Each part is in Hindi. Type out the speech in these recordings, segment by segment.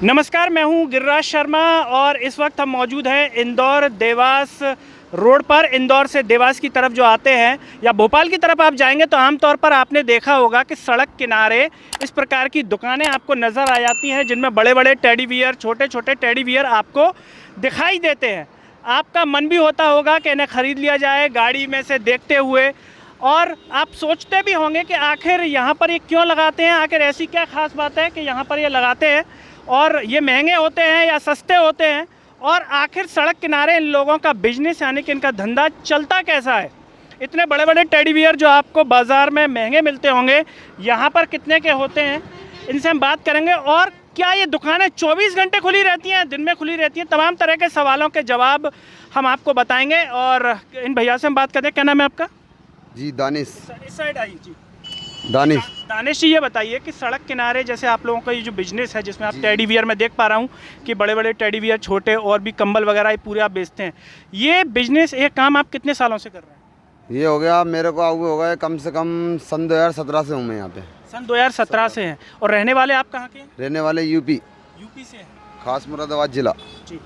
नमस्कार, मैं हूं गिरिराज शर्मा और इस वक्त हम मौजूद हैं इंदौर देवास रोड पर। इंदौर से देवास की तरफ जो आते हैं या भोपाल की तरफ आप जाएंगे तो आमतौर पर आपने देखा होगा कि सड़क किनारे इस प्रकार की दुकानें आपको नज़र आ जाती हैं जिनमें बड़े बड़े टेडी बियर, छोटे छोटे टेडी बियर आपको दिखाई देते हैं। आपका मन भी होता होगा कि इन्हें ख़रीद लिया जाए गाड़ी में से देखते हुए, और आप सोचते भी होंगे कि आखिर यहाँ पर ये क्यों लगाते हैं, आखिर ऐसी क्या ख़ास बात है कि यहाँ पर ये लगाते हैं और ये महंगे होते हैं या सस्ते होते हैं, और आखिर सड़क किनारे इन लोगों का बिजनेस यानी कि इनका धंधा चलता कैसा है। इतने बड़े बड़े टेडी बियर जो आपको बाज़ार में महंगे मिलते होंगे, यहाँ पर कितने के होते हैं, इनसे हम बात करेंगे। और क्या ये दुकानें 24 घंटे खुली रहती हैं, दिन में खुली रहती हैं, तमाम तरह के सवालों के जवाब हम आपको बताएंगे। और इन भैया से हम बात करते हैं। क्या नाम है आपका? जी दानिश। इस साइड आइए जी। दानिश जी, ये बताइए कि सड़क किनारे जैसे आप लोगों का ये जो बिजनेस है जिसमें आप टेडी बियर में देख पा रहा हूँ कि बड़े बड़े टेडी बियर, छोटे और भी कंबल वगैरह ये पूरे आप बेचते हैं, ये बिजनेस, ये काम आप कितने सालों से कर रहे हैं? ये हो गया मेरे को आगे हो गए कम से कम सन 2017 से हूँ मैं यहाँ पे। सन 2017 से हैं। और रहने वाले आप कहाँ के हैं? रहने वाले यूपी से हैं। खास मुरादाबाद जिला। जी,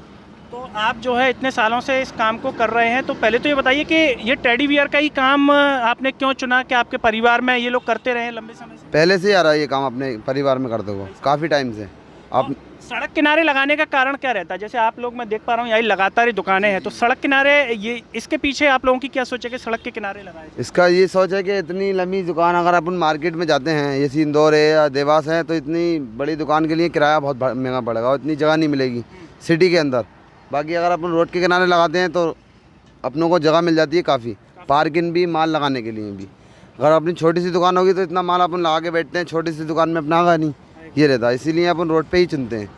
तो आप जो है इतने सालों से इस काम को कर रहे हैं, तो पहले तो ये बताइए कि ये टेडी बियर का ही काम आपने क्यों चुना, कि आपके परिवार में ये लोग करते रहे लंबे समय से? पहले से ही आ रहा है ये काम, अपने परिवार में करते हुए काफ़ी टाइम से। आप सड़क किनारे लगाने का कारण क्या रहता है? जैसे आप लोग, मैं देख पा रहा हूँ यही लगातार ही दुकानें हैं, तो सड़क किनारे ये इसके पीछे आप लोगों की क्या सोच है कि सड़क के किनारे लगाए? इसका ये सोच है कि इतनी लंबी दुकान अगर अपन मार्केट में जाते हैं, जैसे इंदौर है या देवास है, तो इतनी बड़ी दुकान के लिए किराया बहुत महंगा पड़ेगा और इतनी जगह नहीं मिलेगी सिटी के अंदर। बाकी अगर अपन रोड के किनारे लगाते हैं तो अपनों को जगह मिल जाती है काफ़ी, पार्किंग भी, माल लगाने के लिए भी। अगर अपनी छोटी सी दुकान होगी तो इतना माल अपन लगा के बैठते हैं, छोटी सी दुकान में अपना आगा नहीं, ये रहता है। इसीलिए अपन रोड पे ही चुनते हैं,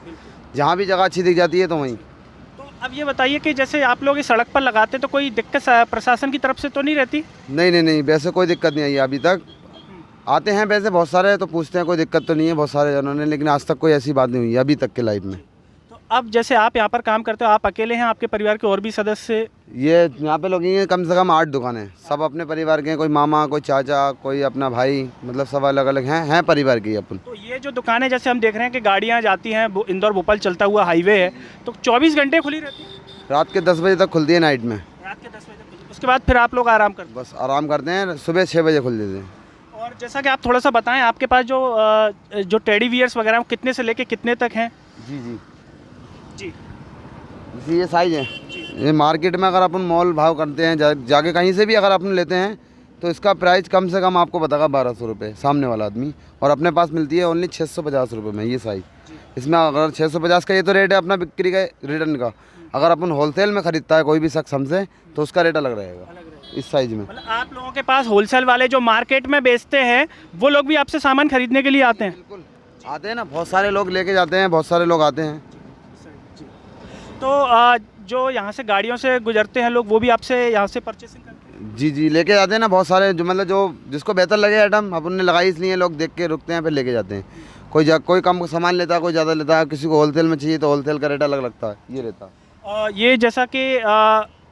जहाँ भी जगह अच्छी दिख जाती है तो वहीं। तो अब ये बताइए कि जैसे आप लोग इस सड़क पर लगाते हैं तो कोई दिक्कत प्रशासन की तरफ से तो नहीं रहती? नहीं, वैसे कोई दिक्कत नहीं आई अभी तक। आते हैं वैसे बहुत सारे, तो पूछते हैं, कोई दिक्कत तो नहीं है बहुत सारे जनों ने, लेकिन आज तक कोई ऐसी बात नहीं हुई अभी तक के लाइफ में। अब जैसे आप यहाँ पर काम करते हो, आप अकेले हैं, आपके परिवार के और भी सदस्य? ये यहाँ पे लोग हैं कम से कम 8 दुकानें, सब अपने परिवार के हैं। कोई मामा, कोई चाचा, कोई अपना भाई, मतलब सब अलग अलग हैं परिवार के अपन। तो ये जो दुकानें जैसे हम देख रहे हैं कि गाड़ियाँ जाती हैं, इंदौर भोपाल चलता हुआ हाईवे है, तो 24 घंटे खुली रहती है? रात के 10 बजे तक खुलती है, नाइट में। रात के 10 बजे तक, उसके बाद फिर आप लोग आराम करते हैं? बस आराम करते हैं, सुबह 6 बजे खुल देते हैं। और जैसा कि आप थोड़ा सा बताएं, आपके पास जो टेडी बियर्स वगैरह कितने से लेके कितने तक हैं? जी जी, ये साइज है। ये मार्केट में अगर अपन मॉल भाव करते हैं, जाके कहीं से भी अगर अपन लेते हैं तो इसका प्राइस कम से कम आपको बताएगा 1200 रुपये सामने वाला आदमी, और अपने पास मिलती है ओनली 650 रुपये में ये साइज। इसमें अगर 650 का ये तो रेट है अपना बिक्री का, रिटर्न का। अगर अपन होलसेल में ख़रीदता है कोई भी शख्स हमसे, तो उसका रेट अलग रहेगा इस साइज़ में। मतलब आप लोगों के पास होलसेल वाले जो मार्केट में बेचते हैं वो लोग भी आपसे सामान खरीदने के लिए आते हैं? बिल्कुल आते हैं ना, बहुत सारे लोग लेके जाते हैं, बहुत सारे लोग आते हैं। तो जो यहाँ से गाड़ियों से गुजरते हैं लोग, वो भी आपसे यहाँ से परचेसिंग करते हैं? जी लेके जाते हैं ना बहुत सारे, जो मतलब जो जिसको बेहतर लगे आइटम अपन ने लगाई, इसलिए लोग देख के रुकते हैं, फिर लेके जाते हैं। कोई कम सामान लेता है, कोई ज़्यादा लेता है, किसी को होलसेल में चाहिए तो होलसेल का रेट अलग लगता है, ये रहता है। ये जैसा कि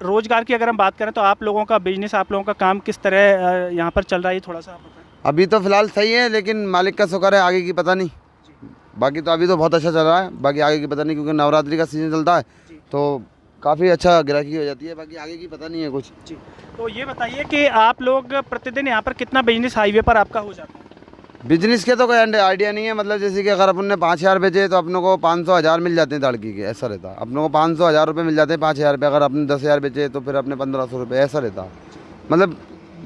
रोज़गार की अगर हम बात करें तो आप लोगों का बिजनेस, आप लोगों का काम किस तरह यहाँ पर चल रहा है, ये थोड़ा सा आप बताएं। अभी तो फ़िलहाल सही है, लेकिन मालिक का शुक्र है, आगे की पता नहीं। बाकी तो अभी तो बहुत अच्छा चल रहा है, बाकी आगे की पता नहीं, क्योंकि नवरात्रि का सीज़न चलता है तो काफ़ी अच्छा ग्राहकी हो जाती है। बाकी आगे की पता नहीं है कुछ। जी, तो ये बताइए कि आप लोग प्रतिदिन यहाँ पर कितना बिजनेस हाईवे पर आपका हो जाता है? बिजनेस के तो कोई आइडिया नहीं है, मतलब जैसे कि अगर अपन ने 5000 बेचे तो अपनों को 500-1000 मिल जाते हैं तड़की के, ऐसा रहता है। अपनों को 500-1000 रुपये मिल जाते हैं 5000 रुपये। अगर अपने 10,000 बेचे तो फिर अपने 1500 रुपये, ऐसा रहता है। मतलब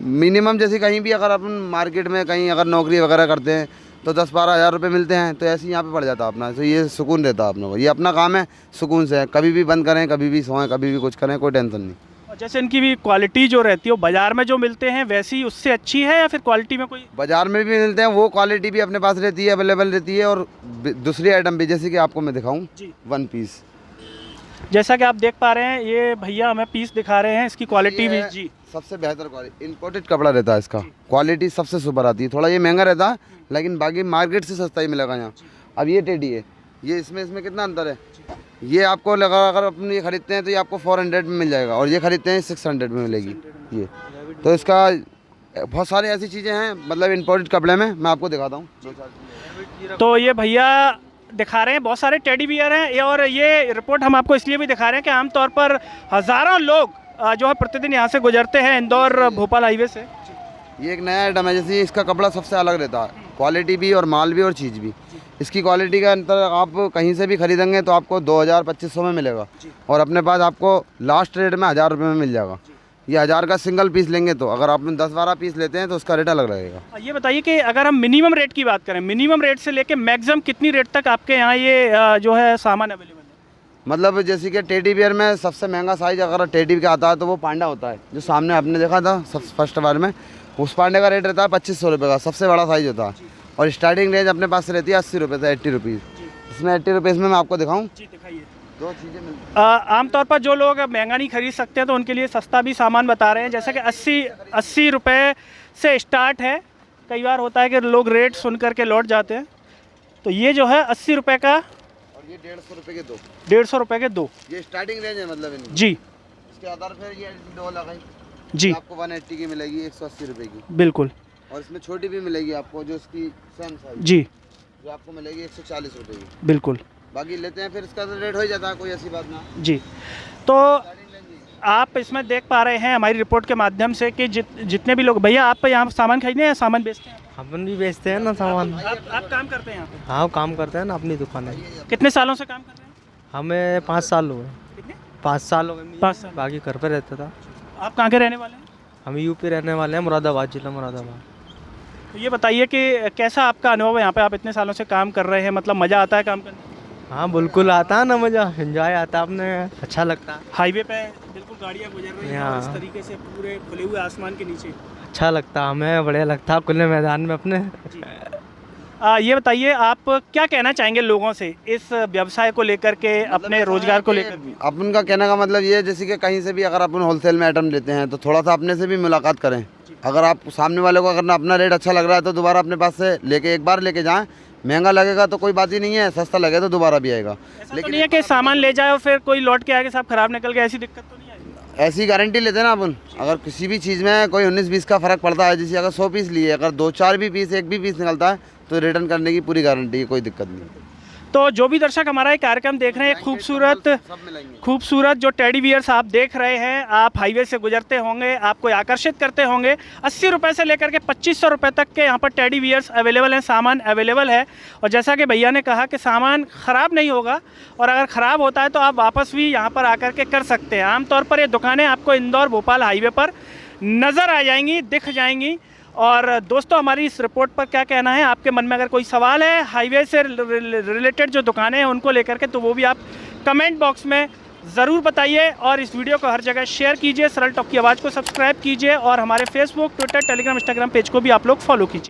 मिनिमम जैसे कहीं भी अगर अपन मार्केट में कहीं अगर नौकरी वगैरह करते हैं तो 10-12 हज़ार रुपये मिलते हैं, तो ऐसे ही यहाँ पे पड़ जाता है अपना। तो ये सुकून रहता है अपनों को, ये अपना काम है, सुकून से है। कभी भी बंद करें, कभी भी सोएं, कभी भी कुछ करें, कोई टेंशन नहीं। और जैसे इनकी भी क्वालिटी जो रहती है वो बाज़ार में जो मिलते हैं वैसी उससे अच्छी है, या फिर क्वालिटी में कोई? बाज़ार में भी मिलते हैं, वो क्वालिटी भी अपने पास रहती है, अवेलेबल रहती है। और दूसरी आइटम भी, जैसे कि आपको मैं दिखाऊँ, 1 पीस, जैसा कि आप देख पा रहे हैं, ये भैया हमें पीस दिखा रहे हैं, इसकी क्वालिटी भी जी सबसे बेहतर क्वालिटी, इम्पोर्टेड कपड़ा रहता है इसका, क्वालिटी सबसे सुपर आती है। थोड़ा ये महंगा रहता है, लेकिन बाकी मार्केट से सस्ता ही मिलेगा यहाँ। अब ये टेडी है, ये इसमें कितना अंतर है। ये आपको लगा, अगर अपन ये खरीदते हैं तो ये आपको 400 में मिल जाएगा, और ये खरीदते हैं 600 में मिलेगी ये। तो इसका बहुत सारी ऐसी चीज़ें हैं, मतलब इम्पोर्टेड कपड़े में मैं आपको दिखाता हूँ। तो ये भैया दिखा रहे हैं, बहुत सारे टेडी बियर हैं और ये रिपोर्ट हम आपको इसलिए भी दिखा रहे हैं कि आमतौर पर हज़ारों लोग जो है प्रतिदिन यहाँ से गुजरते हैं इंदौर भोपाल हाईवे से। ये एक नया आइटम है, जैसे इसका कपड़ा सबसे अलग रहता है, क्वालिटी भी और माल भी और चीज़ भी। इसकी क्वालिटी का अंतर आप कहीं से भी खरीदेंगे तो आपको 2000-2500 में मिलेगा और अपने पास आपको लास्ट रेट में 1000 रुपये में मिल जाएगा। ये 1000 का सिंगल पीस लेंगे तो अगर आप 10-12 पीस लेते हैं तो उसका रेट अलग रहेगा। ये बताइए कि अगर हम मिनिमम रेट की बात करें, मिनिमम रेट से लेके मैक्सिमम कितनी रेट तक आपके यहाँ ये जो है सामान अवेलेबल है? मतलब जैसे कि टेडी बियर में सबसे महंगा साइज अगर टेडी का आता है तो वो पांडा होता है, जो सामने आपने देखा था सब फर्स्ट बार में, उस पांडे का रेट रहता है 2500 रुपये का, सबसे बड़ा साइज होता है। और स्टार्टिंग रेंज अपने पास रहती है 80 रुपये से 80 रुपीज़। इसमें 80 रुपीज़ में मैं आपको दिखाऊँ, दिखाइए। दो चीज़ें मिलती आमतौर पर जो लोग महंगा नहीं खरीद सकते हैं तो उनके लिए सस्ता भी सामान बता रहे हैं, जैसे कि 80 रुपये से स्टार्ट है। कई बार होता है कि लोग रेट सुन करके लौट जाते हैं। तो ये जो है 80 रुपये का और ये 150 रुपये के दो, 150 रुपये के दो। ये स्टार्टिंग रेंज है मतलब इनकी। जी, इसके आधार पर ये दो लगाई जी, आपको 180 की मिलेगी, 180 रुपये की। बिल्कुल। और इसमें छोटी भी मिलेगी आपको, जो इसकी सेम साइज, जी, जो आपको मिलेगी 140 रुपये की। बिल्कुल। बाकी लेते हैं फिर इसका तो रेट हो ही जाता है, कोई ऐसी बात ना। जी, तो आप इसमें देख पा रहे हैं हमारी रिपोर्ट के माध्यम से कि जितने भी लोग, भैया आप यहाँ सामान खरीदने हैं, सामान बेचते हैं? अपन भी बेचते हैं ना सामान। आप काम करते हैं यहाँ पे? हाँ, काम करते हैं ना, अपनी दुकान है। कितने सालों से काम कर रहे हैं? हमें 5 साल हो गए। कितने? 5 साल हो गए। 5 साल। बाकी घर पे रहता था। आप कहाँ के रहने वाले हैं? हम यूपी रहने वाले हैं, मुरादाबाद जिला मुरादाबाद। तो ये बताइए कि कैसा आपका अनुभव है यहाँ पे, आप इतने सालों से काम कर रहे हैं, मतलब मज़ा आता है काम करने में? हाँ, बिल्कुल आता है ना मज़ा, एंजॉय आता है, अपने अच्छा लगता है। हाईवे पे बिल्कुल गाड़ियाँ गुजर रही हैं और इस हाँ। तरीके से पूरे खुले हुए आसमान के नीचे। अच्छा लगता है हमें, बढ़िया लगता है खुले मैदान में अपने। ये बताइए आप क्या कहना चाहेंगे लोगों से इस व्यवसाय को लेकर के, अपने रोजगार को लेकर? अपन का कहने का मतलब ये है, जैसे कि कहीं से भी अगर अपन होलसेल में आइटम लेते हैं तो थोड़ा सा अपने से भी मुलाकात करें। अगर आप सामने वाले को अगर अपना रेट अच्छा लग रहा है तो दोबारा अपने पास से लेके एक बार लेके जाएं। महंगा लगेगा तो कोई बात ही नहीं है, सस्ता लगे तो दोबारा भी आएगा। लेकिन तो नहीं है कि सामान ले जाए और फिर कोई लौट के आगे सब खराब निकल गया, ऐसी दिक्कत तो नहीं आएगी? ऐसी गारंटी लेते हैं ना अपन। अगर किसी भी चीज़ में कोई 19-20 का फ़र्क पड़ता है, जैसे अगर 100 पीस लिए, अगर 2-4 भी पीस, एक भी पीस निकलता है तो रिटर्न करने की पूरी गारंटी है, कोई दिक्कत नहीं। तो जो भी दर्शक हमारा ये कार्यक्रम देख रहे हैं, खूबसूरत जो टेडी बियर्स आप देख रहे हैं, आप हाईवे से गुजरते होंगे, आपको आकर्षित करते होंगे। 80 रुपये से लेकर के 2500 रुपये तक के यहाँ पर टेडी बियर्स अवेलेबल हैं, सामान अवेलेबल है। और जैसा कि भैया ने कहा कि सामान ख़राब नहीं होगा और अगर ख़राब होता है तो आप वापस भी यहाँ पर आकर के कर सकते हैं। आमतौर पर ये दुकानें आपको इंदौर भोपाल हाईवे पर नज़र आ जाएंगी, दिख जाएंगी। और दोस्तों, हमारी इस रिपोर्ट पर क्या कहना है, आपके मन में अगर कोई सवाल है हाईवे से रिलेटेड जो दुकानें हैं उनको लेकर के, तो वो भी आप कमेंट बॉक्स में ज़रूर बताइए। और इस वीडियो को हर जगह शेयर कीजिए, सरल टॉक की आवाज़ को सब्सक्राइब कीजिए और हमारे Facebook, Twitter, Telegram, Instagram page को भी आप लोग फॉलो कीजिए।